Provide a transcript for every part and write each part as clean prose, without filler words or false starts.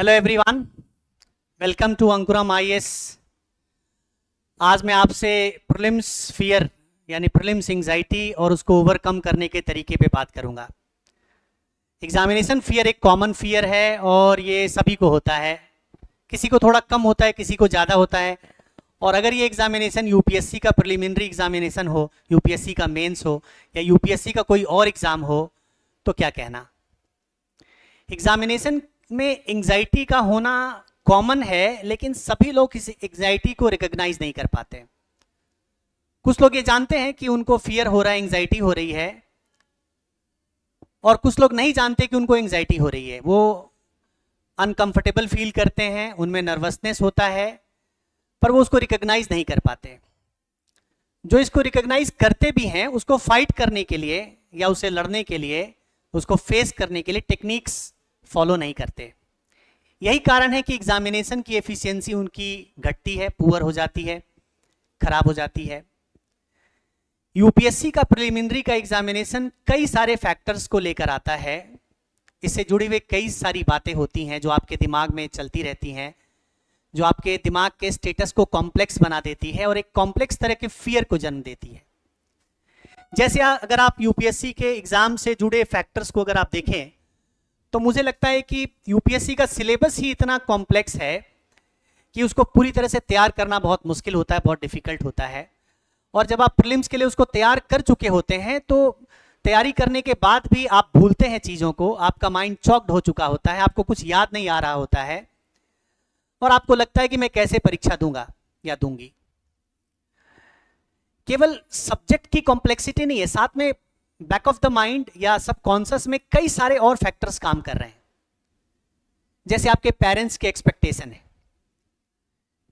Hello everyone, welcome to Ankuram IAS. आज मैं आपसे प्रीलिम्स फियर यानी प्रीलिम्स एंजाइटी और उसको ओवरकम करने के तरीके पे बात करूंगा। एग्जामिनेशन फियर एक कॉमन फियर है और ये सभी को होता है। किसी को थोड़ा कम होता है, किसी को ज़्यादा होता है। और अगर ये एग्जामिनेशन यूपीएससी का प्रिलिमिनरी एग्जामिनेशन हो, यूपीएससी का मेंस हो या यूपीएससी का कोई और एग्ज़ाम हो तो क्या कहना। एग्जामिनेशन में एंजाइटी का होना कॉमन है, लेकिन सभी लोग इस एंजाइटी को रिकॉग्नाइज नहीं कर पाते। कुछ लोग ये जानते हैं कि उनको फियर हो रहा है, एंजाइटी हो रही है, और कुछ लोग नहीं जानते कि उनको एंजाइटी हो रही है। वो अनकंफर्टेबल फील करते हैं, उनमें नर्वसनेस होता है, पर वो उसको रिकॉग्नाइज नहीं कर पाते। जो इसको रिकॉग्नाइज करते भी हैं, उसको फाइट करने के लिए या उसे लड़ने के लिए, उसको फेस करने के लिए टेक्निक्स फॉलो नहीं करते। यही कारण है कि एग्जामिनेशन की एफिशिएंसी उनकी घटती है, पुअर हो जाती है, खराब हो जाती है। यूपीएससी का प्रिलिमिनरी का एग्जामिनेशन कई सारे फैक्टर्स को लेकर आता है। इससे जुड़ी हुई कई सारी बातें होती हैं जो आपके दिमाग में चलती रहती हैं, जो आपके दिमाग के स्टेटस को कॉम्प्लेक्स बना देती है और एक कॉम्प्लेक्स तरह के फियर को जन्म देती है। जैसे अगर आप यूपीएससी के एग्जाम से जुड़े फैक्टर्स को अगर आप देखें तो मुझे लगता है कि यूपीएससी का सिलेबस ही इतना कॉम्प्लेक्स है कि उसको पूरी तरह से तैयार करना बहुत मुश्किल होता है, बहुत डिफिकल्ट होता है। और जब आप प्रीलिम्स के लिए उसको तैयार कर चुके होते हैं तो तैयारी करने के बाद भी आप भूलते हैं चीज़ों को, आपका माइंड चॉक्ड हो चुका होता है, आपको कुछ याद नहीं आ रहा होता है और आपको लगता है कि मैं कैसे परीक्षा दूंगा या दूंगी। केवल सब्जेक्ट की कॉम्प्लेक्सिटी नहीं है, साथ में बैक ऑफ द माइंड या सबकॉन्शियस में कई सारे और फैक्टर्स काम कर रहे हैं। जैसे आपके पेरेंट्स के एक्सपेक्टेशन है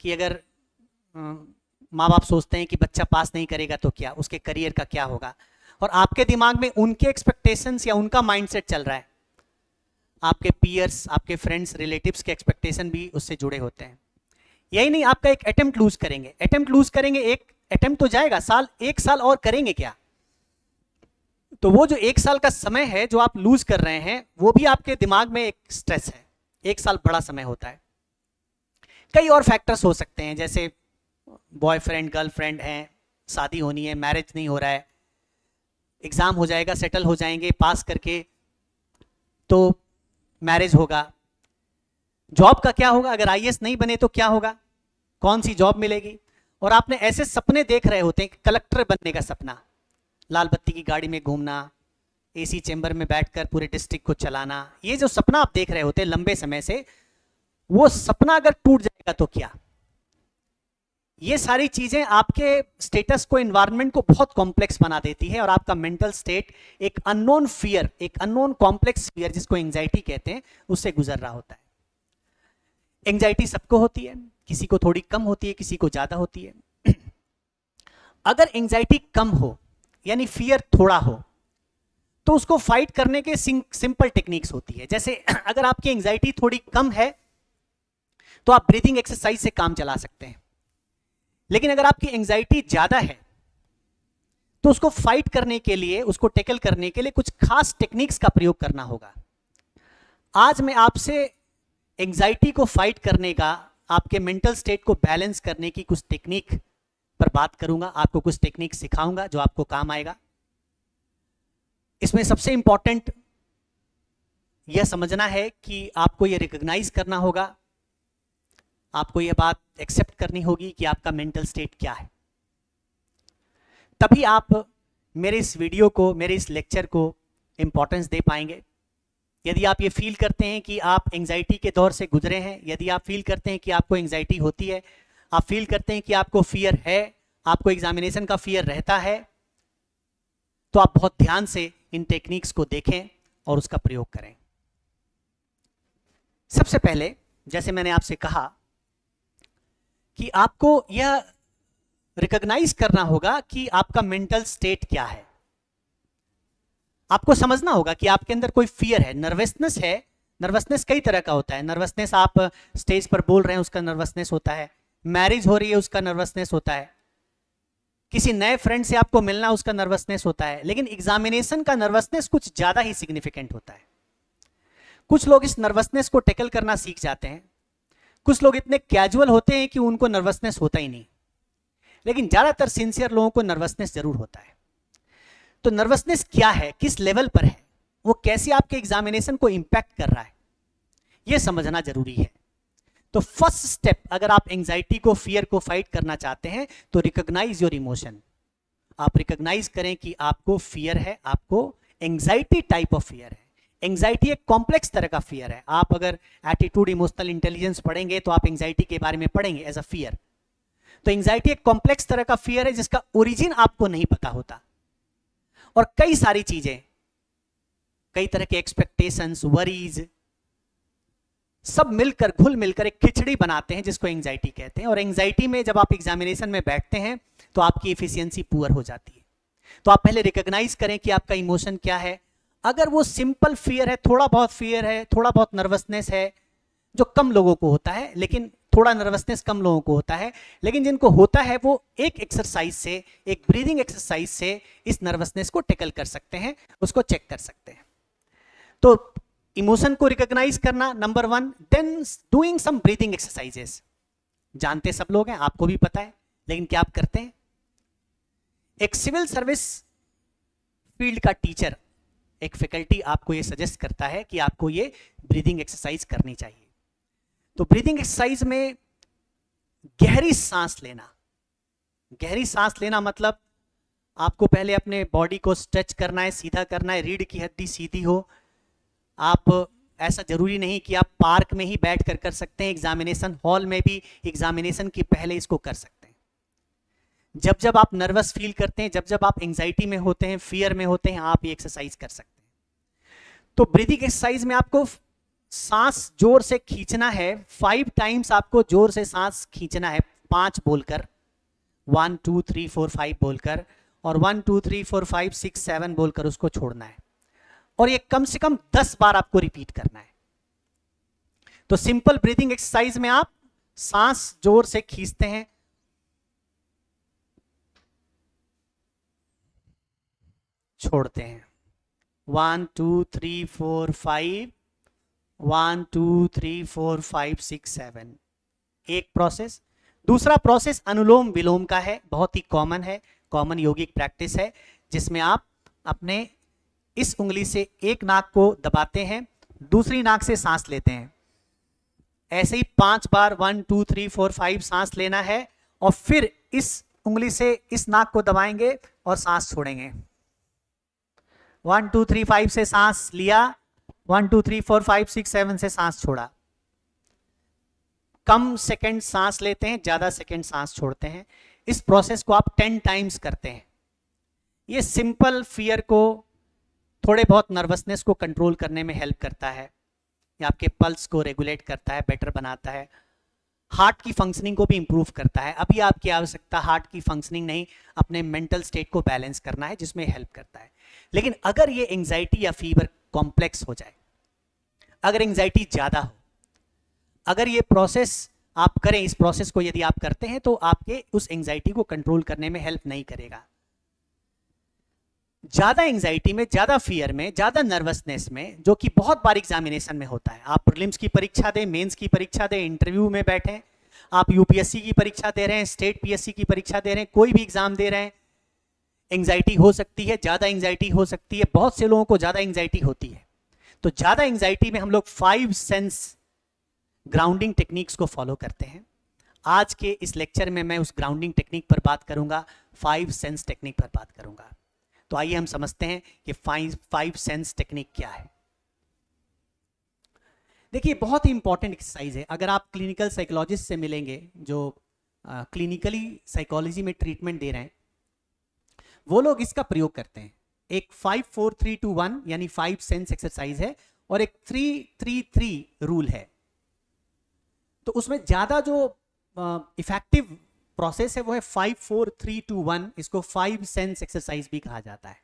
कि अगर माँ बाप सोचते हैं कि बच्चा पास नहीं करेगा तो क्या, उसके करियर का क्या होगा, और आपके दिमाग में उनके एक्सपेक्टेशंस या उनका माइंडसेट चल रहा है। आपके पीयर्स, आपके फ्रेंड्स, रिलेटिव्स के एक्सपेक्टेशन भी उससे जुड़े होते हैं। यही नहीं, आपका एक अटेम्प्ट लूज करेंगे, एक अटेम्प्ट तो जाएगा, एक साल और करेंगे क्या, तो वो जो एक साल का समय है जो आप लूज कर रहे हैं, वो भी आपके दिमाग में एक स्ट्रेस है। एक साल बड़ा समय होता है। कई और फैक्टर्स हो सकते हैं, जैसे बॉयफ्रेंड गर्लफ्रेंड हैं, शादी होनी है, मैरिज नहीं हो रहा है, एग्जाम हो जाएगा, सेटल हो जाएंगे पास करके तो मैरिज होगा। जॉब का क्या होगा, अगर आईएएस नहीं बने तो क्या होगा, कौन सी जॉब मिलेगी। और आपने ऐसे सपने देख रहे होते हैं, कलेक्टर बनने का सपना, लाल बत्ती की गाड़ी में घूमना, एसी चैम्बर में बैठकर पूरे डिस्ट्रिक्ट को चलाना, ये जो सपना आप देख रहे होते हैं लंबे समय से, वो सपना अगर टूट जाएगा तो क्या। ये सारी चीजें आपके स्टेटस को, एनवायरनमेंट को बहुत कॉम्प्लेक्स बना देती है और आपका मेंटल स्टेट एक अननोन फियर, एक अननोन कॉम्प्लेक्स फियर जिसको एंजाइटी कहते हैं, उससे गुजर रहा होता है। एंजाइटी सबको होती है, किसी को थोड़ी कम होती है, किसी को ज्यादा होती है। अगर एंजाइटी कम हो यानी फियर थोड़ा हो तो उसको फाइट करने के सिंपल टेक्निक्स होती है। जैसे अगर आपकी एंजाइटी थोड़ी कम है तो आप ब्रीदिंग एक्सरसाइज से काम चला सकते हैं, लेकिन अगर आपकी एंजाइटी ज्यादा है तो उसको फाइट करने के लिए, उसको टैकल करने के लिए कुछ खास टेक्निक्स का प्रयोग करना होगा। आज मैं आपसे एंजाइटी को फाइट करने का, आपके मेंटल स्टेट को बैलेंस करने की कुछ टेक्निक पर बात करूंगा, आपको कुछ टेक्निक सिखाऊंगा जो आपको काम आएगा। इसमें सबसे इंपॉर्टेंट यह समझना है कि आपको यह रिकॉग्नाइज करना होगा, आपको यह बात एक्सेप्ट करनी होगी कि आपका मेंटल स्टेट क्या है। तभी आप मेरे इस वीडियो को, मेरे इस लेक्चर को इंपॉर्टेंस दे पाएंगे। यदि आप ये फील करते हैं कि आप एंजाइटी के दौर से गुजरे हैं, यदि आप फील करते हैं कि आपको एंजाइटी होती है, आप फील करते हैं कि आपको फियर है, आपको एग्जामिनेशन का फियर रहता है, तो आप बहुत ध्यान से इन टेक्निक्स को देखें और उसका प्रयोग करें। सबसे पहले, जैसे मैंने आपसे कहा कि आपको यह रिकॉग्नाइज करना होगा कि आपका मेंटल स्टेट क्या है। आपको समझना होगा कि आपके अंदर कोई फियर है, नर्वसनेस है। नर्वसनेस कई तरह का होता है। नर्वसनेस आप स्टेज पर बोल रहे हैं उसका नर्वसनेस होता है, मैरिज हो रही है उसका नर्वसनेस होता है, किसी नए फ्रेंड से आपको मिलना उसका नर्वसनेस होता है। लेकिन एग्जामिनेशन का नर्वसनेस कुछ ज्यादा ही सिग्निफिकेंट होता है। कुछ लोग इस नर्वसनेस को टैकल करना सीख जाते हैं, कुछ लोग इतने कैजुअल होते हैं कि उनको नर्वसनेस होता ही नहीं, लेकिन ज्यादातर सिंसियर लोगों को नर्वसनेस जरूर होता है। तो नर्वसनेस क्या है, किस लेवल पर है, वो कैसे आपके एग्जामिनेशन को इंपैक्ट कर रहा है, ये समझना जरूरी है। तो फर्स्ट स्टेप, अगर आप एंजाइटी को, फियर को फाइट करना चाहते हैं तो रिकॉग्नाइज योर इमोशन। आप रिकॉग्नाइज करें कि आपको फियर है, आपको एंजाइटी टाइप ऑफ फियर है। एंजाइटी एक कॉम्प्लेक्स तरह का फियर है। आप अगर एटीट्यूड इमोशनल इंटेलिजेंस पढ़ेंगे तो आप एंजाइटी के बारे में पढ़ेंगे एज अ फियर। तो एंजाइटी एक कॉम्प्लेक्स तरह का फियर है जिसका ओरिजिन आपको नहीं पता होता, और कई सारी चीजें, कई तरह के एक्सपेक्टेशंस, वरीज, सब मिलकर, घुल मिलकर एक खिचड़ी बनाते हैं जिसको एंजाइटी कहते हैं। और एंजाइटी में जब आप एग्जामिनेशन में बैठते हैं तो आपकी एफिशिएंसी पुअर हो जाती है। तो आप पहले रिकॉग्नाइज करें कि आपका इमोशन क्या है। अगर वो सिंपल फियर है, थोड़ा बहुत फियर है, थोड़ा बहुत नर्वसनेस है, जो कम लोगों को होता है, लेकिन थोड़ा नर्वसनेस कम लोगों को होता है, लेकिन जिनको होता है वो एक एक्सरसाइज से, एक ब्रीदिंग एक्सरसाइज से इस नर्वसनेस को टैकल कर सकते हैं, उसको चेक कर सकते हैं। तो इमोशन को रिकॉग्नाइज करना number 1, then doing some breathing exercises. जानते सब लोग हैं, आपको भी पता है, लेकिन क्या आप करते हैं? एक सिविल सर्विस फील्ड का टीचर, एक फैकल्टी आपको ये सजेस्ट करता है कि आपको ये ब्रीदिंग एक्सरसाइज करनी चाहिए। तो ब्रीदिंग एक्सरसाइज में गहरी सांस लेना, गहरी सांस लेना मतलब आपको पहले अपने बॉडी को स्ट्रेच करना है, सीधा करना है, रीढ़ की हड्डी सीधी हो। आप, ऐसा जरूरी नहीं कि आप पार्क में ही बैठ कर सकते हैं, एग्जामिनेशन हॉल में भी एग्जामिनेशन के पहले इसको कर सकते हैं। जब जब आप नर्वस फील करते हैं, जब जब आप एंजाइटी में होते हैं, फियर में होते हैं, आप ये एक्सरसाइज कर सकते हैं। तो ब्रीदिंग एक्सरसाइज में आपको सांस जोर से खींचना है, 5 टाइम्स आपको जोर से सांस खींचना है, 5 बोलकर, 1 2 3 4 5 बोलकर, और 1 2 3 4 5 6 7 बोलकर उसको छोड़ना है। और ये कम से कम 10 बार आपको रिपीट करना है। तो सिंपल ब्रीदिंग एक्सरसाइज में आप सांस जोर से खींचते हैं, छोड़ते हैं, 1 2 3 4 5, 1 2 3 4 5 6 7, एक प्रोसेस। दूसरा प्रोसेस अनुलोम विलोम का है, बहुत ही कॉमन है, कॉमन योगिक प्रैक्टिस है, जिसमें आप अपने इस उंगली से एक नाक को दबाते हैं, दूसरी नाक से सांस लेते हैं। ऐसे ही 5 बार 1 2 3 4 5 सांस लेना है, और फिर इस उंगली से इस नाक को दबाएंगे और सांस छोड़ेंगे। 1 2 3 5 से सांस लिया, 1 2 3 4 5 6 7 से सांस छोड़ा। कम सेकंड सांस लेते हैं, ज्यादा सेकंड सांस छोड़ते हैं। इस प्रोसेस को आप 10 टाइम्स करते हैं। ये सिंपल फियर को, थोड़े बहुत नर्वसनेस को कंट्रोल करने में हेल्प करता है, ये आपके पल्स को रेगुलेट करता है, बेटर बनाता है, हार्ट की फंक्शनिंग को भी इंप्रूव करता है। अभी आपकी आवश्यकता हार्ट की फंक्शनिंग नहीं, अपने मेंटल स्टेट को बैलेंस करना है, जिसमें हेल्प करता है। लेकिन अगर ये एंजाइटी या फीवर कॉम्प्लेक्स हो जाए, अगर एंजाइटी ज्यादा हो, अगर ये प्रोसेस आप करें, इस प्रोसेस को यदि आप करते हैं तो आपके उस एंजाइटी को कंट्रोल करने में हेल्प नहीं करेगा। ज्यादा एंजाइटी में, ज्यादा फियर में, ज्यादा नर्वसनेस में, जो कि बहुत बार एग्जामिनेशन में होता है, आप प्रीलिम्स की परीक्षा दें, मेंस की परीक्षा दें, इंटरव्यू में बैठे, आप यूपीएससी की परीक्षा दे रहे हैं, स्टेट पीएससी की परीक्षा दे रहे हैं, कोई भी एग्जाम दे रहे हैं, एंजाइटी हो सकती है, ज्यादा एंजाइटी हो सकती है। बहुत से लोगों को ज्यादा एंजाइटी होती है। तो ज्यादा एंजाइटी में हम लोग 5 सेंस ग्राउंडिंग टेक्निक्स को फॉलो करते हैं। आज के इस लेक्चर में मैं उस ग्राउंडिंग टेक्निक पर बात करूंगा, 5 सेंस टेक्निक पर बात करूंगा। तो आइए हम समझते हैं कि 5 सेंस टेक्निक क्या है। देखिए, बहुत ही इंपॉर्टेंट एक्सरसाइज है। अगर आप क्लिनिकल साइकोलॉजिस्ट से मिलेंगे, जो क्लिनिकली साइकोलॉजी में ट्रीटमेंट दे रहे हैं, वो लोग इसका प्रयोग करते हैं। एक 5 4 3 2 1 यानी 5 सेंस एक्सरसाइज है, और एक 3 3 3 रूल है। तो उसमें ज्यादा जो इफेक्टिव प्रोसेस है वो है 5 4 3 2 1, इसको 5 सेंस एक्सरसाइज भी कहा जाता है।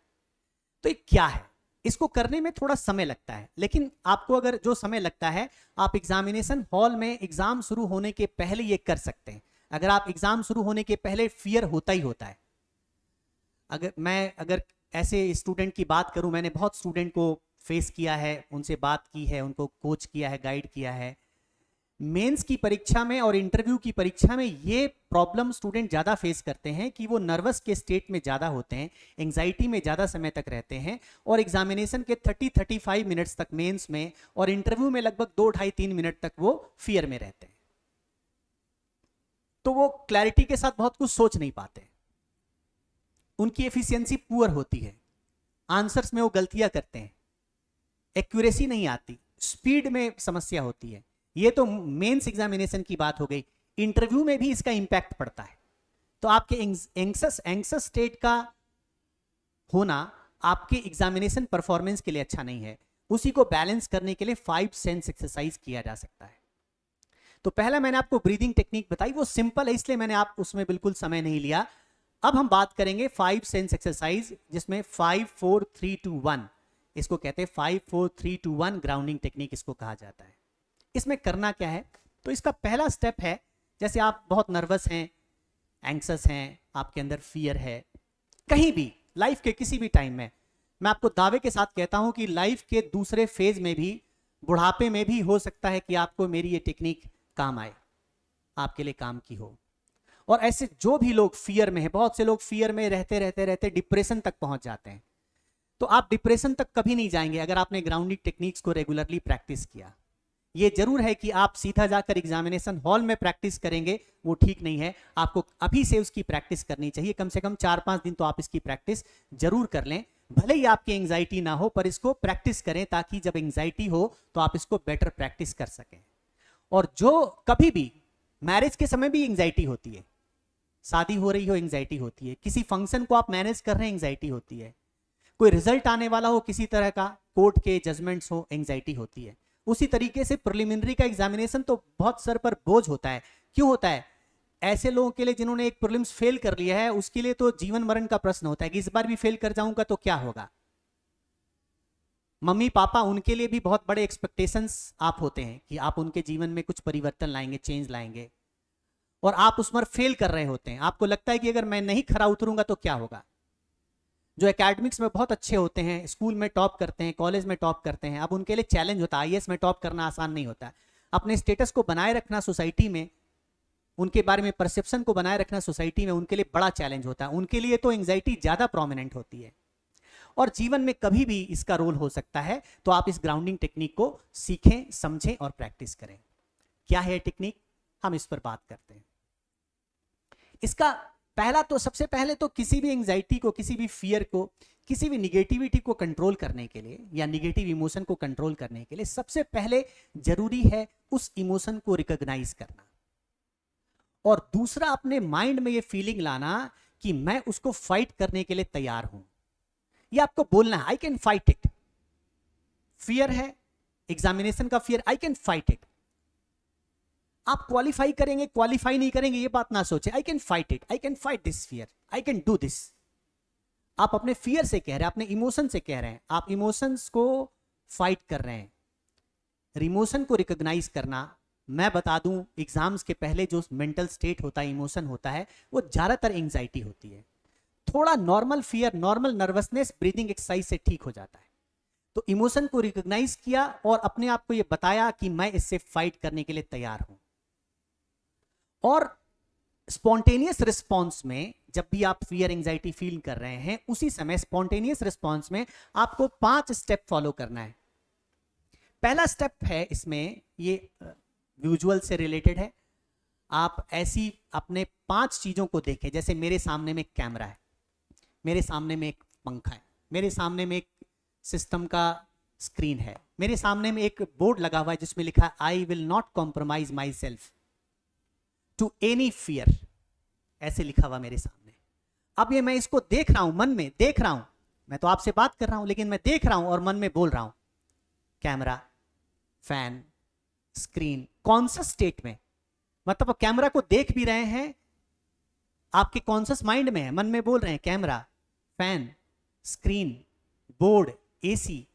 तो ये क्या है? इसको करने में थोड़ा समय लगता है, लेकिन आपको अगर जो समय लगता है, आप एग्जामिनेशन हॉल में एग्जाम शुरू होने के पहले ये कर सकते हैं। अगर आप एग्जाम शुरू होने के पहले, फियर होता ही होता है। अगर ऐसे स्टूडेंट की बात करूं, मैंने बहुत स्टूडेंट को फेस किया है, उनसे बात की है, उनको कोच किया है, गाइड किया है। मेंस की परीक्षा में और इंटरव्यू की परीक्षा में ये प्रॉब्लम स्टूडेंट ज़्यादा फेस करते हैं कि वो नर्वस के स्टेट में ज़्यादा होते हैं, एंग्जाइटी में ज़्यादा समय तक रहते हैं, और एग्जामिनेशन के 30-35 मिनट्स तक मेंस में और इंटरव्यू में लगभग 2-2.5-3 मिनट तक वो फियर में रहते हैं। तो वो क्लैरिटी के साथ बहुत कुछ सोच नहीं पाते, उनकी एफिशिएंसी पुअर होती है, आंसर्स में वो गलतियां करते हैं, एक्यूरेसी नहीं आती, स्पीड में समस्या होती है। ये तो मेंस एग्जामिनेशन की बात हो गई। इंटरव्यू में भी इसका इंपैक्ट पड़ता है। तो आपके एंक्सस स्टेट का होना आपके एग्जामिनेशन परफॉर्मेंस के लिए अच्छा नहीं है। उसी को बैलेंस करने के लिए 5 सेंस एक्सरसाइज किया जा सकता है। तो पहला मैंने आपको ब्रीदिंग टेक्निक बताई, वो सिंपल है इसलिए मैंने आप उसमें बिल्कुल समय नहीं लिया। अब हम बात करेंगे 5 सेंस एक्सरसाइज, जिसमें 5 4 3 2 1 इसको कहते हैं 5 4 3 2 1 ग्राउंडिंग टेक्निक इसको कहा जाता है। इसमें करना क्या है, तो इसका पहला स्टेप है, जैसे आप बहुत नर्वस हैं, एंक्सस हैं, आपके अंदर फियर है, कहीं भी लाइफ के किसी भी टाइम में, मैं आपको दावे के साथ कहता हूं कि लाइफ के दूसरे फेज में भी, बुढ़ापे में भी हो सकता है कि आपको मेरी ये टेक्निक काम आए, आपके लिए काम की हो। और ऐसे जो भी लोग फियर में है, बहुत से लोग फियर में रहते रहते रहते डिप्रेशन तक पहुंच जाते हैं। तो आप डिप्रेशन तक कभी नहीं जाएंगे अगर आपने ग्राउंडिंग टेक्निक्स को रेगुलरली प्रैक्टिस किया। ये जरूर है कि आप सीधा जाकर एग्जामिनेशन हॉल में प्रैक्टिस करेंगे, वो ठीक नहीं है। आपको अभी से उसकी प्रैक्टिस करनी चाहिए, कम से कम 4-5 दिन तो आप इसकी प्रैक्टिस जरूर कर लें। भले ही आपकी एंग्जाइटी ना हो, पर इसको प्रैक्टिस करें ताकि जब एंग्जाइटी हो तो आप इसको बेटर प्रैक्टिस कर सकें। और जो कभी भी मैरिज के समय भी एंग्जाइटी होती है, शादी हो रही हो एंग्जाइटी होती है, किसी फंक्शन को आप मैनेज कर रहे हैं एंग्जाइटी होती है, कोई रिजल्ट आने वाला हो किसी तरह का, कोर्ट के जजमेंट्स हो, एंग्जाइटी होती है। उसी तरीके से प्रिलिमिनरी का एग्जामिनेशन तो बहुत सर पर बोझ होता है। क्यों होता है? ऐसे लोगों के लिए जिन्होंने एक प्रीलिम्स फेल कर लिया है, उसके लिए तो जीवन मरण का प्रश्न होता है कि इस बार भी फेल कर जाऊंगा तो क्या होगा। मम्मी पापा, उनके लिए भी बहुत बड़े एक्सपेक्टेशंस आप होते हैं कि आप उनके जीवन में कुछ परिवर्तन लाएंगे, चेंज लाएंगे, और आप उस पर फेल कर रहे होते हैं। आपको लगता है कि अगर मैं नहीं खरा उतरूंगा तो क्या होगा। जो एकेडमिक्स में बहुत अच्छे होते हैं, स्कूल में टॉप करते हैं, कॉलेज में टॉप करते हैं, अब उनके लिए चैलेंज होता है। आईएएस में टॉप करना आसान नहीं होता। अपने स्टेटस को बनाए रखना सोसाइटी में, उनके बारे में परसेप्शन को बनाए रखना सोसाइटी में, उनके लिए बड़ा चैलेंज होता है। उनके लिए तो एंग्जाइटी ज्यादा प्रोमिनेंट होती है। और जीवन में कभी भी इसका रोल हो सकता है। तो आप इस ग्राउंडिंग टेक्निक को सीखें, समझें और प्रैक्टिस करें। क्या है टेक्निक, हम इस पर बात करते हैं। इसका पहला तो, सबसे पहले तो किसी भी एंग्जाइटी को, किसी भी फियर को, किसी भी निगेटिविटी को कंट्रोल करने के लिए या निगेटिव इमोशन को कंट्रोल करने के लिए सबसे पहले जरूरी है उस इमोशन को रिकॉग्नाइज करना, और दूसरा अपने माइंड में ये फीलिंग लाना कि मैं उसको फाइट करने के लिए तैयार हूं। ये आपको बोलना है, I can fight it. Fear है, एग्जामिनेशन का fear, I can fight it. आप क्वालिफाई करेंगे, क्वालिफाई नहीं करेंगे, ये बात ना सोचे। I can fight it, I can fight this fear, I can do this. आप अपने फियर से कह रहे हैं, अपने इमोशन से कह रहे हैं, आप इमोशंस को फाइट कर रहे हैं। इमोशन को रिकॉग्नाइज करना, मैं बता दूं, एग्जाम्स के पहले जो मेंटल स्टेट होता है, इमोशन होता है, वो ज्यादातर एंग्जाइटी होती है। थोड़ा normal fear, normal nervousness breathing exercise से ठीक हो जाता है। तो इमोशन को रिकॉग्नाइज किया और अपने आप को ये बताया कि मैं इससे फाइट करने के लिए तैयार हूं। और स्पॉन्टेनियस रिस्पॉन्स में, जब भी आप फियर एंग्जाइटी फील कर रहे हैं, उसी समय स्पॉन्टेनियस रिस्पॉन्स में आपको 5 स्टेप फॉलो करना है। पहला स्टेप है इसमें, ये विजुअल से रिलेटेड है। आप ऐसी अपने 5 चीजों को देखें। जैसे मेरे सामने में एक कैमरा है, मेरे सामने में एक पंखा है, मेरे सामने में एक सिस्टम का स्क्रीन है, मेरे सामने में एक बोर्ड लगा हुआ है जिसमें लिखा है I will not compromise myself to any fear, ऐसे लिखा हुआ मेरे सामने। अब ये मैं इसको देख रहा हूं, मन में देख रहा हूं, मैं तो आपसे बात कर रहा हूं लेकिन मैं देख रहा हूं और मन में बोल रहा हूं। Camera, fan, screen, conscious state में, मतलब कैमरा को देख भी रहे हैं, आपके कॉन्शियस माइंड में है, मन में बोल रहे हैं camera, fan, screen, board, AC.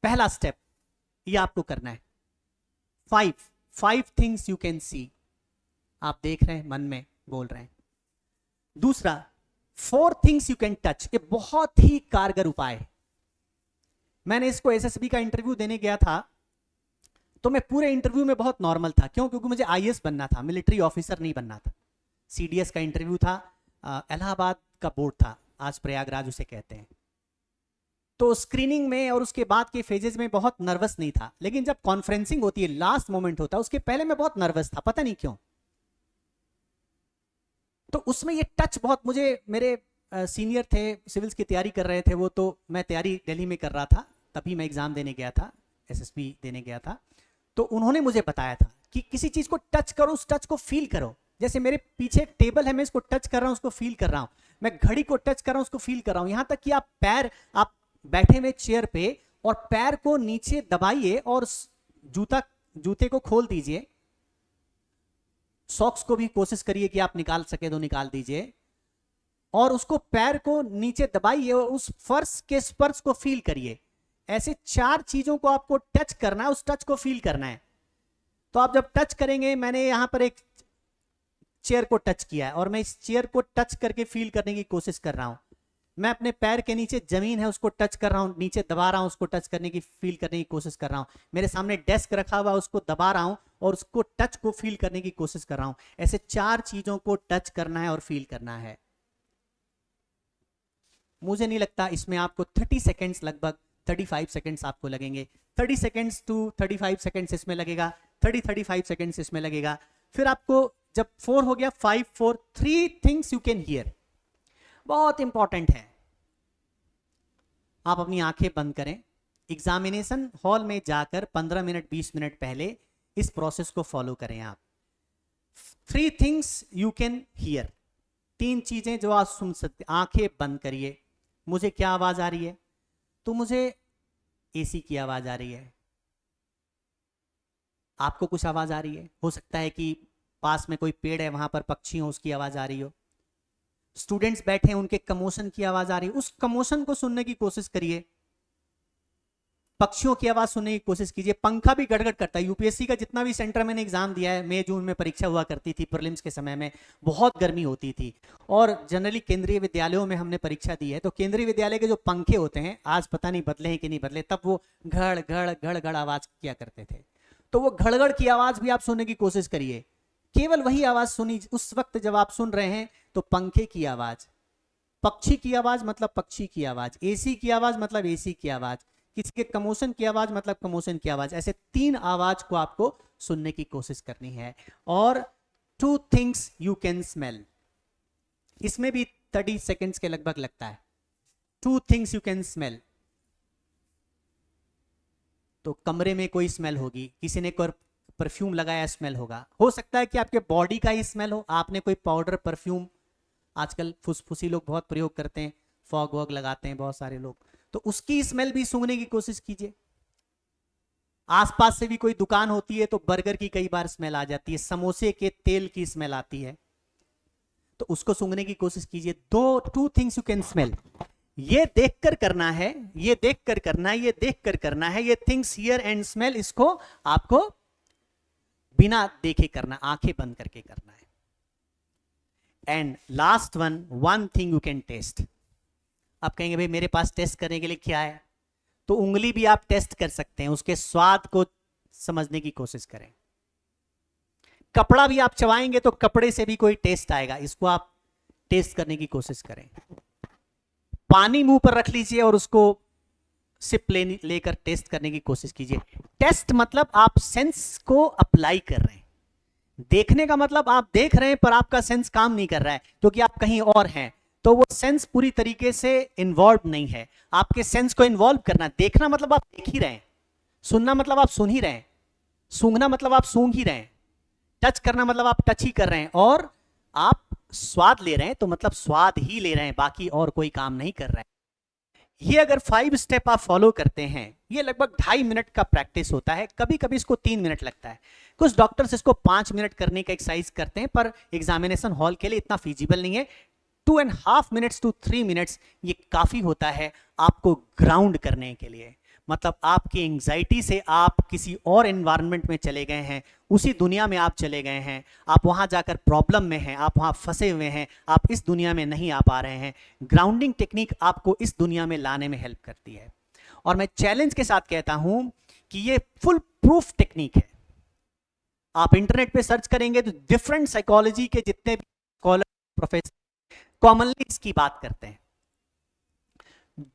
पहला स्टेप ये आपको करना है। 5 थिंग्स यू कैन सी, आप देख रहे हैं, मन में बोल रहे हैं। दूसरा, 4 थिंग्स यू कैन टच, ये बहुत ही कारगर उपाय है। मैंने इसको एसएसबी का इंटरव्यू देने गया था, तो मैं पूरे इंटरव्यू में बहुत नॉर्मल था। क्यों? क्योंकि मुझे आईएएस बनना था, मिलिट्री ऑफिसर नहीं बनना था। सीडीएस का इंटरव्यू था, इलाहाबाद का बोर्ड था, आज प्रयागराज उसे कहते हैं। तो स्क्रीनिंग में और उसके बाद के फेजेस में बहुत नर्वस नहीं था, लेकिन जब कॉन्फ्रेंसिंग होती है, लास्ट मोमेंट होता है, उसके पहले मैं बहुत नर्वस था, पता नहीं क्यों। तो उसमें ये टच बहुत, मुझे मेरे सीनियर थे, सिविल्स की तैयारी कर रहे थे वो, तो मैं तैयारी दिल्ली में कर रहा था, तभी मैं एग्जाम देने गया था, एसएसबी देने गया था। तो उन्होंने मुझे बताया था कि किसी चीज को टच करो, उस टच को फील करो। जैसे मेरे पीछे एक टेबल है, मैं इसको टच कर रहा हूं, उसको फील कर रहा हूं। मैं घड़ी को टच कर रहा हूं, उसको फील कर रहा हूं। यहां तक कि आप बैठे हुए चेयर पे और पैर को नीचे दबाइए और जूते को खोल दीजिए, सॉक्स को भी कोशिश करिए कि आप निकाल सके तो निकाल दीजिए, और उसको पैर को नीचे दबाइए और उस फर्श के स्पर्श को फील करिए। ऐसे 4 चीजों को आपको टच करना है, उस टच को फील करना है। तो आप जब टच करेंगे, मैंने यहां पर एक चेयर को टच किया है और मैं इस चेयर को टच करके फील करने की कोशिश कर रहा हूं। मैं अपने पैर के नीचे जमीन है, उसको टच कर रहा हूं, नीचे दबा रहा हूं, उसको टच करने की फील करने की कोशिश कर रहा हूं। मेरे सामने डेस्क रखा हुआ, उसको दबा रहा हूं और उसको टच को फील करने की कोशिश कर रहा हूं। ऐसे 4 चीजों को टच करना है और फील करना है। मुझे नहीं लगता इसमें आपको 30 सेकेंड्स, लगभग 35 सेकेंड्स आपको लगेंगे। 30 सेकेंड्स टू 35 सेकेंड्स इसमें लगेगा, 35 सेकेंड्स इसमें लगेगा। फिर आपको जब 4 हो गया, 5 4 3 थिंग्स यू कैन हियर, बहुत इंपॉर्टेंट है। आप अपनी आंखें बंद करें, एग्जामिनेशन हॉल में जाकर 15 मिनट 20 मिनट पहले इस प्रोसेस को फॉलो करें आप। 3 थिंग्स यू कैन हियर, 3 चीजें जो आप सुन सकते। आंखें बंद करिए। मुझे क्या आवाज आ रही है? तो मुझे एसी की आवाज आ रही है। आपको कुछ आवाज आ रही है, हो सकता है कि पास में कोई पेड़ है, वहां पर पक्षी हो, उसकी आवाज आ रही हो। स्टूडेंट्स बैठे हैं, उनके कमोशन की आवाज आ रही है, उस कमोशन को सुनने की कोशिश करिए। पक्षियों की आवाज सुनने की कोशिश कीजिए। पंखा भी गड़गड़ करता है। यूपीएससी का जितना भी सेंटर मैंने एग्जाम दिया है, मई जून में परीक्षा हुआ करती थी, प्रीलिम्स के समय में बहुत गर्मी होती थी, और जनरली केंद्रीय विद्यालयों में हमने परीक्षा दी है, तो केंद्रीय विद्यालय के जो पंखे होते हैं, आज पता नहीं बदले हैं कि नहीं बदले, तब वो घड़ घड़ घड़ घड़ आवाज किया करते थे। तो वो घड़घड़ की आवाज भी आप सुनने की कोशिश करिए। केवल वही आवाज सुनी उस वक्त जब आप सुन रहे हैं, तो पंखे की आवाज, पक्षी की आवाज मतलब पक्षी की आवाज, एसी की आवाज मतलब एसी की आवाज, किसी के कमोशन की आवाज मतलब कमोशन की आवाज। ऐसे 3 आवाज को आपको सुनने की कोशिश करनी है। और 2 थिंग्स यू कैन स्मेल, इसमें भी 30 सेकेंड्स के लगभग लगता है। 2 थिंग्स यू कैन स्मेल। तो कमरे में कोई स्मेल होगी, किसी ने कोई परफ्यूम लगाया, स्मेल होगा। हो सकता है कि आपके बॉडी का ही स्मेल हो, आपने कोई पाउडर परफ्यूम, आजकल फुसफुसी लोग बहुत प्रयोग करते हैं, फॉग वॉग लगाते हैं बहुत सारे लोग, तो उसकी स्मेल भी सूंघने की कोशिश कीजिए। आसपास से भी कोई दुकान होती है तो बर्गर की कई बार स्मेल आ जाती है, समोसे के तेल की स्मेल आती है, तो उसको सूंघने की कोशिश कीजिए। 2 थिंग्स यू कैन स्मेल। ये देखकर करना है, ये देखकर करना है, ये देखकर करना है, ये थिंग्स हियर एंड स्मेल, इसको आपको बिना देखे करना, आंखें बंद करके करना है। And last one thing you can test. आप कहेंगे भाई मेरे पास टेस्ट करने के लिए क्या है? तो उंगली भी आप टेस्ट कर सकते हैं, उसके स्वाद को समझने की कोशिश करें। कपड़ा भी आप चबाएंगे तो कपड़े से भी कोई टेस्ट आएगा, इसको आप टेस्ट करने की कोशिश करें। पानी मुंह पर रख लीजिए और उसको सिप लेकर टेस्ट करने की कोशिश कीजिए। टेस्ट मतलब आप सेंस को अप्लाई कर रहे हैं। देखने का मतलब आप देख रहे हैं पर आपका सेंस काम नहीं कर रहा है क्योंकि आप कहीं और हैं, तो वो सेंस पूरी तरीके से इन्वॉल्व नहीं है। आपके सेंस को इन्वॉल्व करना। देखना मतलब आप देख ही रहे हैं, सुनना मतलब आप सुन ही रहे हैं, सूंघना मतलब आप सूंघ ही रहे हैं, टच करना मतलब आप टच ही कर रहे हैं, और आप स्वाद ले रहे हैं तो मतलब स्वाद ही ले रहे हैं, बाकी और कोई काम नहीं कर रहे हैं। ये अगर 5 स्टेप आप फॉलो करते हैं, ये लगभग 2.5 मिनट का प्रैक्टिस होता है, कभी कभी इसको 3 मिनट लगता है। कुछ डॉक्टर्स इसको 5 मिनट करने का एक्सरसाइज करते हैं, पर एग्जामिनेशन हॉल के लिए इतना फीजिबल नहीं है। 2.5 मिनट्स टू 3 मिनट्स ये काफी होता है आपको ग्राउंड करने के लिए। मतलब आपकी एंग्जाइटी से आप किसी और एनवायरनमेंट में चले गए हैं, उसी दुनिया में आप चले गए हैं, आप वहां जाकर प्रॉब्लम में हैं, आप वहां फंसे हुए हैं, आप इस दुनिया में नहीं आ पा रहे हैं। ग्राउंडिंग टेक्निक आपको इस दुनिया में लाने में हेल्प करती है। और मैं चैलेंज के साथ कहता हूं कि ये फुल प्रूफ टेक्निक है। आप इंटरनेट पे सर्च करेंगे तो डिफरेंट साइकोलॉजी के जितने भी स्कॉलर, प्रोफेसर कॉमनली इसकी बात करते हैं।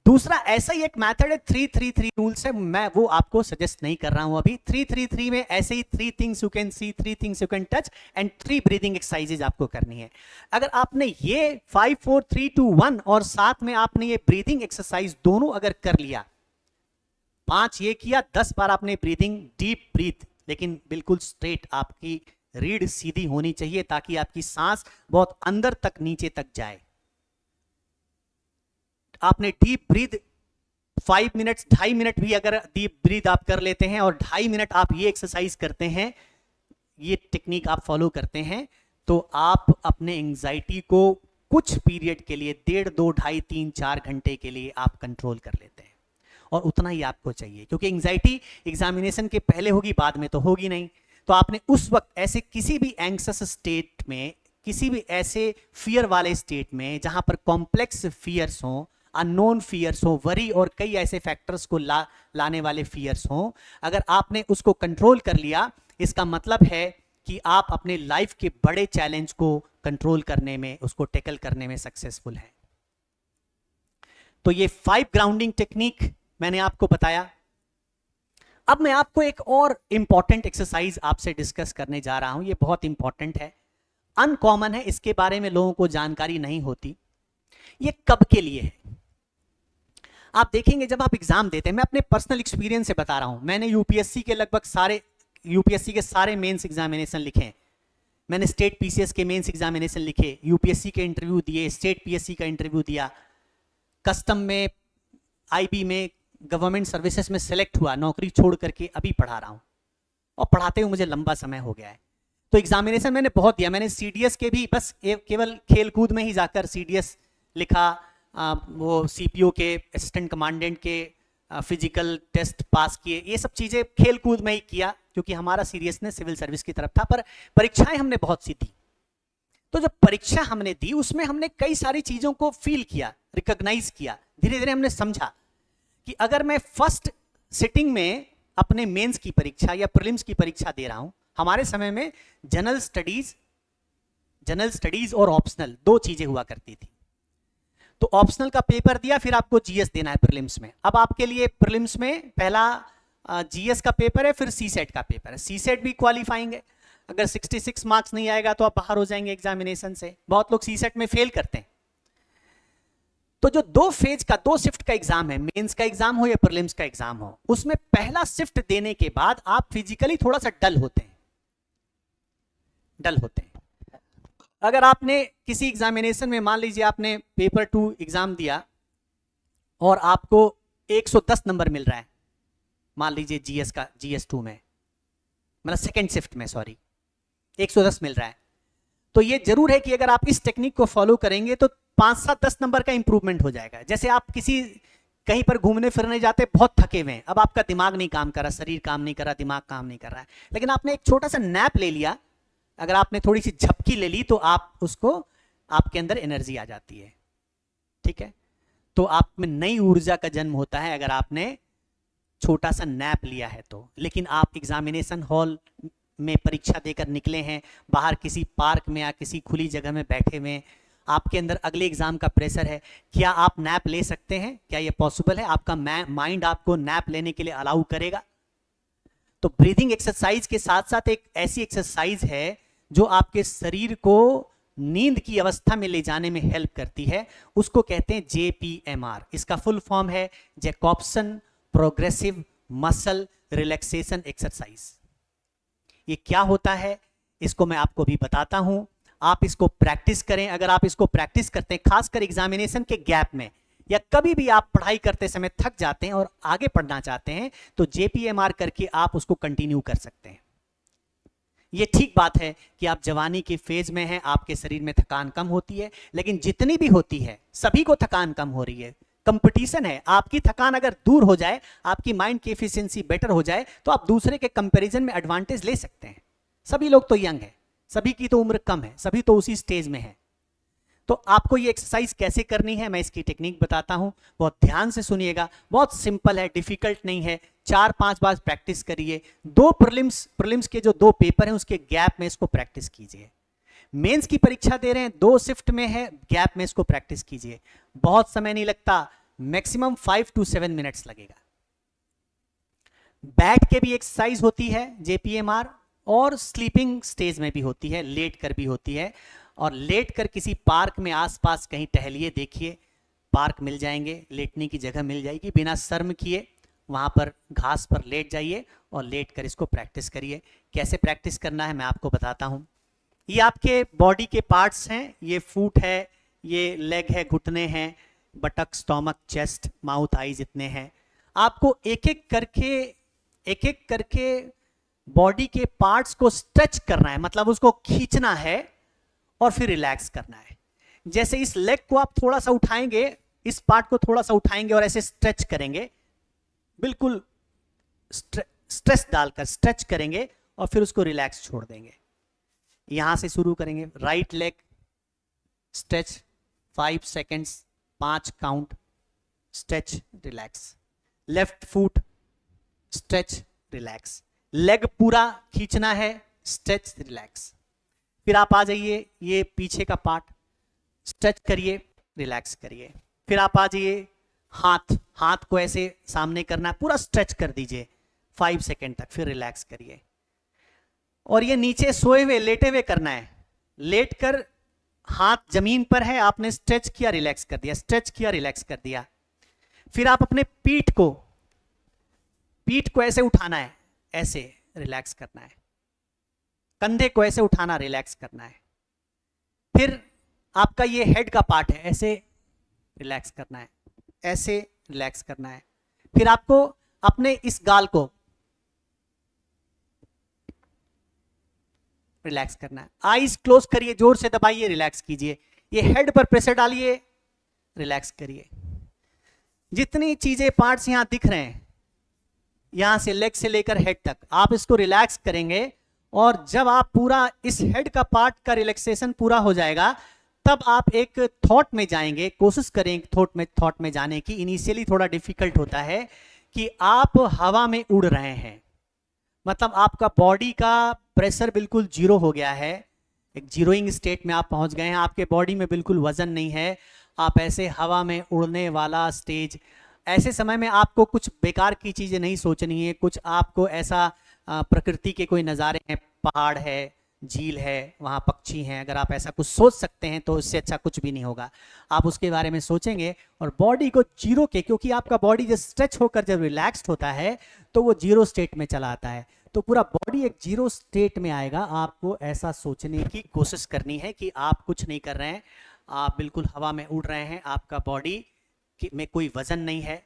दूसरा ऐसा ही एक मेथड है, 3-3-3 रूल्स है, मैं वो आपको सजेस्ट नहीं कर रहा हूं अभी। 3-3-3 में ऐसे ही 3 things you can see, 3 things you can touch and 3 breathing exercises आपको करनी है। अगर आपने ये 5 4 3 2 1 और साथ में आपने ये ब्रीदिंग एक्सरसाइज दोनों अगर कर लिया, 5 ये किया, 10 बार आपने ब्रीदिंग, डीप ब्रीथ, लेकिन बिल्कुल स्ट्रेट, आपकी रीढ़ सीधी होनी चाहिए ताकि आपकी सांस बहुत अंदर तक नीचे तक जाए। आपने डीप ब्रीथ 5 मिनट्स, 2.5 मिनट भी अगर डीप ब्रीथ आप कर लेते हैं और 2.5 मिनट आप ये एक्सरसाइज करते हैं, ये टेक्निक आप फॉलो करते हैं, तो आप अपने एंजाइटी को कुछ पीरियड के लिए 1.5 2 2.5 3 4 घंटे के लिए आप कंट्रोल कर लेते हैं। और उतना ही आपको चाहिए, क्योंकि एंजाइटी एग्जामिनेशन के पहले होगी, बाद में तो होगी नहीं। तो आपने उस वक्त ऐसे किसी भी एंग्जियस स्टेट में, किसी भी ऐसे फियर वाले स्टेट में जहां पर कॉम्प्लेक्स फियर्स हों, अननोन फियर्स हो, वरी और कई ऐसे फैक्टर्स को लाने वाले फियर्स हो, अगर आपने उसको कंट्रोल कर लिया, इसका मतलब है कि आप अपने लाइफ के बड़े चैलेंज को कंट्रोल करने में, उसको टैकल करने में सक्सेसफुल हैं। तो ये 5 ग्राउंडिंग टेक्निक मैंने आपको बताया। अब मैं आपको एक और इंपॉर्टेंट एक्सरसाइज आपसे डिस्कस करने जा रहा हूं। ये बहुत इंपॉर्टेंट है, अनकॉमन है, इसके बारे में लोगों को जानकारी नहीं होती। ये कब के लिए है? आप देखेंगे जब आप एग्जाम देते हैं, मैं अपने पर्सनल एक्सपीरियंस से बता रहा हूं, मैंने यूपीएससी के लगभग सारे, यूपीएससी के सारे मेंस एग्जामिनेशन लिखे हैं, मैंने स्टेट पीसीएस के मेंस एग्जामिनेशन लिखे, यूपीएससी के इंटरव्यू दिए, स्टेट पीएससी का इंटरव्यू दिया, कस्टम में, आईबी में, गवर्नमेंट सर्विसेज में सेलेक्ट हुआ, नौकरी छोड़ करके अभी पढ़ा रहा हूं और पढ़ाते हुए मुझे लंबा समय हो गया है। तो एग्जामिनेशन मैंने बहुत दिया, मैंने सीडीएस के भी बस केवल खेल कूद में ही जाकर सीडीएस लिखा, वो सीपीओ के असिस्टेंट कमांडेंट के फिजिकल टेस्ट पास किए, ये सब चीज़ें खेल कूद में ही किया, क्योंकि हमारा सीरियसनेस सिविल सर्विस की तरफ था। पर परीक्षाएं हमने बहुत सी दी। तो जब परीक्षा हमने दी, उसमें हमने कई सारी चीज़ों को फील किया, रिकॉग्नाइज किया, धीरे धीरे हमने समझा कि अगर मैं फर्स्ट सिटिंग में अपने मेंस की परीक्षा या प्रीलिम्स की परीक्षा दे रहा हूं, हमारे समय में जनरल स्टडीज और ऑप्शनल 2 चीजें हुआ करती थी। तो ऑप्शनल का पेपर दिया, फिर आपको जीएस देना है प्रीलिम्स में। अब आपके लिए प्रीलिम्स में पहला जीएस का पेपर है, फिर सीसेट का पेपर है। सीसेट भी क्वालिफाइंग है, अगर 66 मार्क्स नहीं आएगा तो आप बाहर हो जाएंगे एग्जामिनेशन से। बहुत लोग सीसेट में फेल करते हैं। तो जो 2 फेज का, 2 शिफ्ट का एग्जाम है, मेंस का एग्जाम हो या प्रीलिम्स का एग्जाम हो, उसमें पहला शिफ्ट देने के बाद आप फिजिकली थोड़ा सा डल होते हैं। अगर आपने किसी एग्जामिनेशन में, मान लीजिए आपने पेपर 2 एग्जाम दिया और आपको 110 नंबर मिल रहा है, मान लीजिए जीएस 2 में, मतलब सेकेंड शिफ्ट में, सॉरी, 110 मिल रहा है, तो ये जरूर है कि अगर आप इस टेक्निक को फॉलो करेंगे तो 5-7-10 नंबर का इंप्रूवमेंट हो जाएगा। जैसे आप कहीं पर घूमने फिरने जाते, बहुत थके हुए हैं, अब आपका दिमाग नहीं काम कर रहा, शरीर काम नहीं कर रहा, दिमाग काम नहीं कर रहा है, लेकिन आपने एक छोटा सा नैप ले लिया, अगर आपने थोड़ी सी झपकी ले ली, तो आपके अंदर एनर्जी आ जाती है। ठीक है, तो आप में नई ऊर्जा का जन्म होता है अगर आपने छोटा सा नैप लिया है तो। लेकिन आप एग्जामिनेशन हॉल में परीक्षा देकर निकले हैं, बाहर किसी पार्क में या किसी खुली जगह में बैठे हुए, आपके अंदर अगले एग्जाम का प्रेशर है, क्या आप नैप ले सकते हैं? क्या ये पॉसिबल है? आपका माइंड आपको नैप लेने के लिए अलाउ करेगा? तो ब्रीदिंग एक्सरसाइज के साथ साथ एक ऐसी एक्सरसाइज है जो आपके शरीर को नींद की अवस्था में ले जाने में हेल्प करती है, उसको कहते हैं जेपीएमआर। इसका फुल फॉर्म है जैकॉब्सन प्रोग्रेसिव मसल रिलैक्सेशन एक्सरसाइज। ये क्या होता है इसको मैं आपको भी बताता हूं, आप इसको प्रैक्टिस करें। अगर आप इसको प्रैक्टिस करते हैं, खासकर एग्जामिनेशन के गैप में या कभी भी आप पढ़ाई करते समय थक जाते हैं और आगे पढ़ना चाहते हैं, तो जेपीएमआर करके आप उसको कंटिन्यू कर सकते हैं। ये ठीक बात है कि आप जवानी के फेज में हैं, आपके शरीर में थकान कम होती है, लेकिन जितनी भी होती है सभी को थकान कम हो रही है। कंपटीशन है, आपकी थकान अगर दूर हो जाए, आपकी माइंड की एफिशिएंसी बेटर हो जाए, तो आप दूसरे के कंपैरिजन में एडवांटेज ले सकते हैं। सभी लोग तो यंग है, सभी की तो उम्र कम है, सभी तो उसी स्टेज में है। तो आपको ये एक्सरसाइज कैसे करनी है मैं इसकी टेक्निक बताता हूं, बहुत ध्यान से सुनिएगा। बहुत सिंपल है, डिफिकल्ट नहीं है। 4-5 बार प्रैक्टिस करिए। 2 प्रीलिम्स के जो 2 पेपर हैं उसके गैप में इसको प्रैक्टिस कीजिए। मेंस की परीक्षा दे रहे हैं, 2 शिफ्ट में है, गैप में इसको प्रैक्टिस कीजिए। बहुत समय नहीं लगता, मैक्सिमम 5 to 7 मिनट्स लगेगा। बैठ के भी एक्सरसाइज होती है JPMR, और स्लीपिंग स्टेज में भी होती है, लेट कर भी होती है। और लेट कर किसी पार्क में आसपास कहीं टहलिए, देखिए पार्क मिल जाएंगे, लेटने की जगह मिल जाएगी, बिना शर्म किए वहां पर घास पर लेट जाइए और लेट कर इसको प्रैक्टिस करिए। कैसे प्रैक्टिस करना है मैं आपको बताता हूं। ये आपके बॉडी के पार्ट्स हैं, ये फुट है, ये लेग है, घुटने हैं, बटक, स्टोमक, चेस्ट, माउथ, आईज इतने हैं। आपको एक एक करके बॉडी के पार्ट्स को स्ट्रेच करना है, मतलब उसको खींचना है और फिर रिलैक्स करना है। जैसे इस लेग को आप थोड़ा सा उठाएंगे, इस पार्ट को थोड़ा सा उठाएंगे और ऐसे स्ट्रेच करेंगे, बिल्कुल स्ट्रेस डालकर स्ट्रेच करेंगे और फिर उसको रिलैक्स छोड़ देंगे। यहां से शुरू करेंगे। Right leg stretch 5 seconds, 5 count, stretch, relax. Left foot stretch, relax. Leg पूरा खींचना है, स्ट्रेच, रिलैक्स। फिर आप आ जाइए, ये पीछे का पार्ट स्ट्रेच करिए, रिलैक्स करिए। फिर आप आ जाइए, हाथ को ऐसे सामने करना है, पूरा स्ट्रेच कर दीजिए 5 सेकेंड तक, फिर रिलैक्स करिए। और ये नीचे सोए हुए, लेटे हुए करना है। लेट कर हाथ जमीन पर है, आपने स्ट्रेच किया, रिलैक्स कर दिया, स्ट्रेच किया, रिलैक्स कर दिया। फिर आप अपने पीठ को ऐसे उठाना है, ऐसे रिलैक्स करना है। कंधे को ऐसे उठाना, रिलैक्स करना है। फिर आपका ये हेड का पार्ट है, ऐसे रिलैक्स करना है, ऐसे रिलैक्स करना है। फिर आपको अपने इस गाल को रिलैक्स करना है। आईज क्लोज करिए, जोर से दबाइए, रिलैक्स कीजिए। ये हेड पर प्रेशर डालिए, रिलैक्स करिए। जितनी चीजें, पार्ट्स यहां दिख रहे हैं, यहां से लेग से लेकर हेड तक, आप इसको रिलैक्स करेंगे। और जब आप पूरा इस हेड का पार्ट का रिलैक्सेशन पूरा हो जाएगा, तब आप एक थॉट में जाएंगे। कोशिश करें थॉट में जाने की। इनिशियली थोड़ा डिफिकल्ट होता है कि आप हवा में उड़ रहे हैं, मतलब आपका बॉडी का प्रेशर बिल्कुल जीरो हो गया है, एक जीरोइंग स्टेट में आप पहुंच गए हैं। आपके बॉडी में बिल्कुल वजन नहीं है, आप ऐसे हवा में उड़ने वाला स्टेज। ऐसे समय में आपको कुछ बेकार की चीजें नहीं सोचनी है, कुछ आपको ऐसा प्रकृति के कोई नज़ारे हैं, पहाड़ है, झील है, वहाँ पक्षी हैं, अगर आप ऐसा कुछ सोच सकते हैं तो इससे अच्छा कुछ भी नहीं होगा। आप उसके बारे में सोचेंगे और बॉडी को जीरो के, क्योंकि आपका बॉडी जब स्ट्रेच होकर जब रिलैक्स्ड होता है तो वो जीरो स्टेट में चला आता है, तो पूरा बॉडी एक जीरो स्टेट में आएगा। आपको ऐसा सोचने की कोशिश करनी है कि आप कुछ नहीं कर रहे हैं, आप बिल्कुल हवा में उड़ रहे हैं, आपका बॉडी में कोई वजन नहीं है।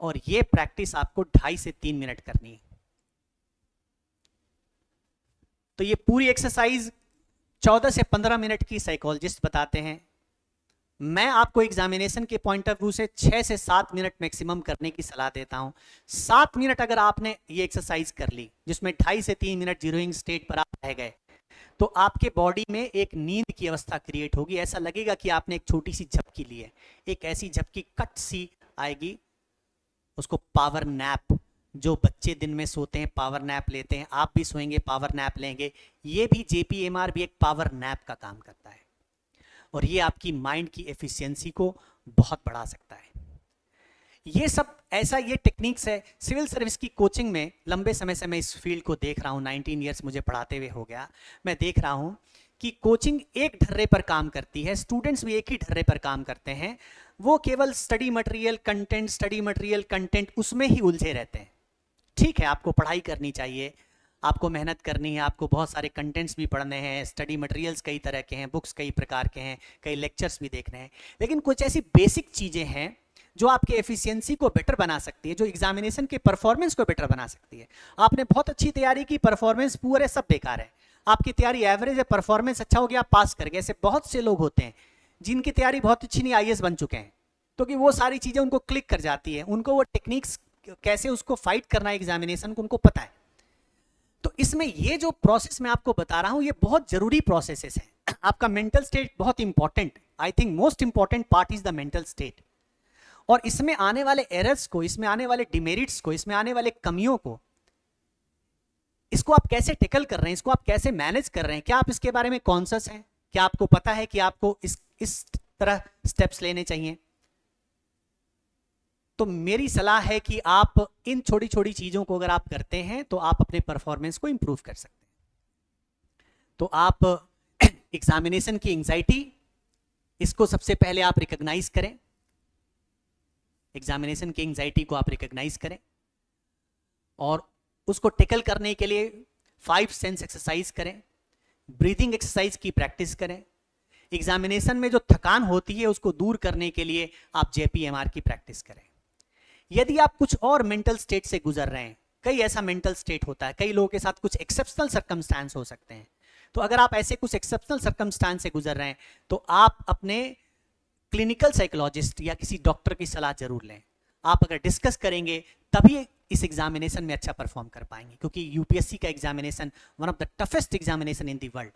और ये प्रैक्टिस आपको 2.5 से 3 मिनट करनी है। तो ये पूरी एक्सरसाइज 14 से 15 मिनट की साइकोलॉजिस्ट बताते हैं। मैं आपको एग्जामिनेशन के पॉइंट ऑफ व्यू से 6 से 7 मिनट मैक्सिमम करने की सलाह देता हूं। 7 मिनट अगर आपने ये एक्सरसाइज कर ली, जिसमें 2.5 से 3 मिनट जीरोइंग स्टेट पर आप रह गए, तो आपके बॉडी में एक नींद की अवस्था क्रिएट होगी। ऐसा लगेगा कि आपने एक छोटी सी झपकी ली है, एक ऐसी झपकी कट सी आएगी, उसको पावर नैप। जो बच्चे दिन में सोते हैं, पावर नैप लेते हैं, आप भी सोएंगे, पावर नैप लेंगे। ये भी JPMR भी एक पावर नैप का काम करता है, और ये आपकी माइंड की एफिशिएंसी को बहुत बढ़ा सकता है। ये सब ऐसा, ये टेक्निक्स है। सिविल सर्विस की कोचिंग में लंबे समय से मैं इस फील्ड को देख रहा हूँ, 19 ईयर्स मुझे पढ़ाते हुए हो गया। मैं देख रहा हूँ कि कोचिंग एक ढर्रे पर काम करती है, स्टूडेंट्स भी एक ही ढर्रे पर काम करते हैं। वो केवल स्टडी मटेरियल कंटेंट उसमें ही उलझे रहते हैं। ठीक है, आपको पढ़ाई करनी चाहिए, आपको मेहनत करनी है, आपको बहुत सारे कंटेंट्स भी पढ़ने हैं, स्टडी मटेरियल्स कई तरह के हैं, बुक्स कई प्रकार के हैं, कई लेक्चर्स भी देखने हैं। लेकिन कुछ ऐसी बेसिक चीज़ें हैं जो आपके एफिशिएंसी को बेटर बना सकती है, जो एग्जामिनेशन के परफॉर्मेंस को बेटर बना सकती है। आपने बहुत अच्छी तैयारी की, परफॉर्मेंस पूरे सब बेकार है, आपकी तैयारी एवरेज है, परफॉर्मेंस अच्छा हो गया, आप पास कर गए। ऐसे बहुत से लोग होते हैं जिनकी तैयारी बहुत अच्छी नहीं, IAS बन चुके हैं, क्योंकि वो सारी चीज़ें उनको क्लिक कर जाती है, उनको वो टेक्निक्स कैसे उसको फाइट करना है एग्जामिनेशन को उनको पता है। तो इसमें ये जो प्रोसेस मैं आपको बता रहा हूं, ये बहुत जरूरी प्रोसेसेस है। आपका मेंटल स्टेट बहुत इंपॉर्टेंट है। I think most important part is the mental state. और इसमें आने वाले एरर्स को, इसमें आने वाले डिमेरिट्स को, इसमें आने वाले कमियों को, इसको आप कैसे टेकल कर रहे हैं, इसको आप कैसे मैनेज कर रहे हैं, क्या आप इसके बारे में कॉन्शियस हैं, क्या आपको पता है कि आपको इस तरह स्टेप्स लेने चाहिए। तो मेरी सलाह है कि आप इन छोटी छोटी चीजों को अगर आप करते हैं तो आप अपने परफॉर्मेंस को इंप्रूव कर सकते हैं। तो आप एग्जामिनेशन की एंजाइटी, इसको सबसे पहले आप रिकॉग्नाइज करें, एग्जामिनेशन की एंजाइटी को आप रिकॉग्नाइज करें और उसको टेकल करने के लिए 5 सेंस एक्सरसाइज करें, ब्रीदिंग एक्सरसाइज की प्रैक्टिस करें। एग्जामिनेशन में जो थकान होती है उसको दूर करने के लिए आप JPMR की प्रैक्टिस करें। यदि आप कुछ और मेंटल स्टेट से गुजर रहे हैं, कई ऐसा मेंटल स्टेट होता है, कई लोगों के साथ कुछ एक्सेप्शनल सर्कमस्टांस हो सकते हैं, तो अगर आप ऐसे कुछ एक्सेप्शनल सर्कमस्टांस से गुजर रहे हैं तो आप अपने क्लिनिकल साइकोलॉजिस्ट या किसी डॉक्टर की सलाह जरूर लें। आप अगर डिस्कस करेंगे तभी इस एग्जामिनेशन में अच्छा परफॉर्म कर पाएंगे, क्योंकि यूपीएससी का examination one of the toughest examination in the world.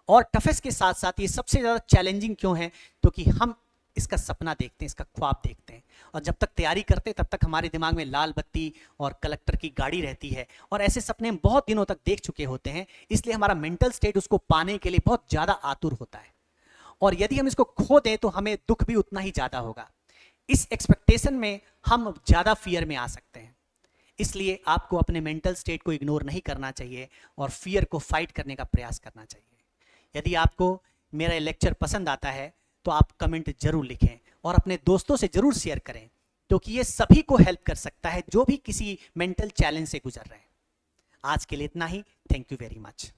और टफेस्ट के साथ साथ ये सबसे ज़्यादा चैलेंजिंग क्यों है, क्योंकि हम इसका सपना देखते हैं, इसका ख्वाब देखते हैं, और जब तक तैयारी करते हैं तब तक हमारे दिमाग में लाल बत्ती और कलेक्टर की गाड़ी रहती है, और ऐसे सपने हम बहुत दिनों तक देख चुके होते हैं। इसलिए हमारा मेंटल स्टेट उसको पाने के लिए बहुत ज़्यादा आतुर होता है, और यदि हम इसको खो दें तो हमें दुख भी उतना ही ज़्यादा होगा। इस एक्सपेक्टेशन में हम ज़्यादा फियर में आ सकते हैं। इसलिए आपको अपने मेंटल स्टेट को इग्नोर नहीं करना चाहिए और फियर को फाइट करने का प्रयास करना चाहिए। यदि आपको मेरा लेक्चर पसंद आता है तो आप कमेंट जरूर लिखें और अपने दोस्तों से जरूर शेयर करें, क्योंकि ये सभी को हेल्प कर सकता है जो भी किसी मेंटल चैलेंज से गुजर रहे हैं। आज के लिए इतना ही। Thank you very much.